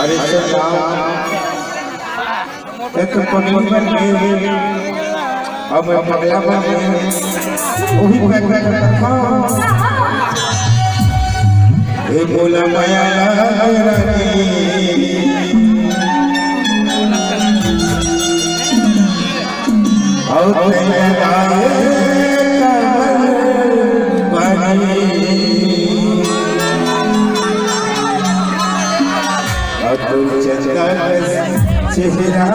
अरे बोले एक पगली बन के अब पगला बन के वही पैक रखा ए बोला माया रानी और तेरे गाए पानी और तू चंदा चेहरा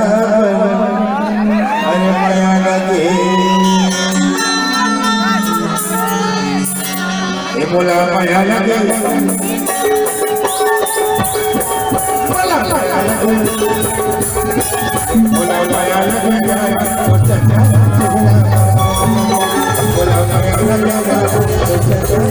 अरे माया लगे ए बोला माया लगे बोला माया लगे बोला माया लगे और चंदा बोला माया लगे और चंदा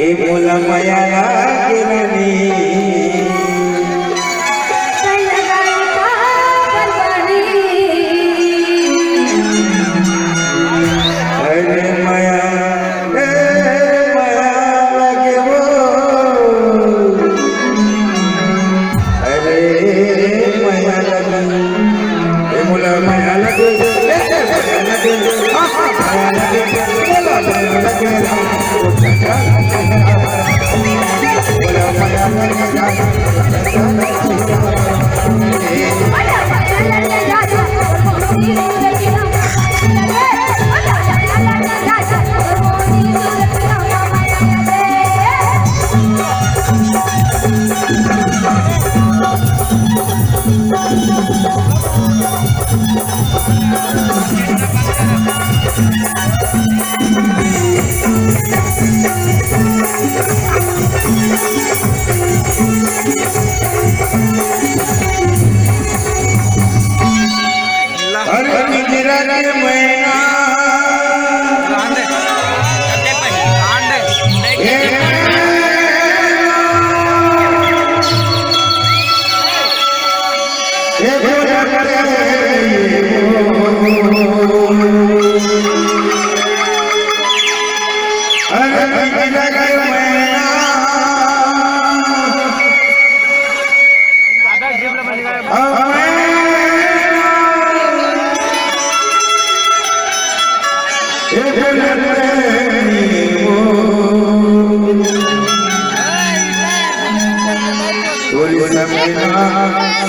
ए बोला माया लागे रानी अरे माया लागे वो अरे माया लगे ए बोला माया लगे माया लगे बोला माया लगे अरे मेरा के मैना आधा जिबला बन गया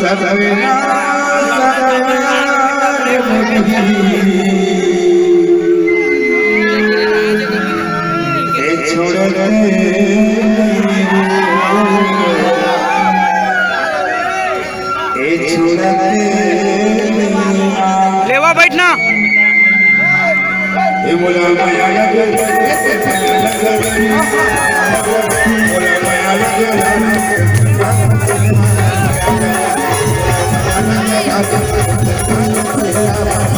सदविना लेवा बैठना Thank you.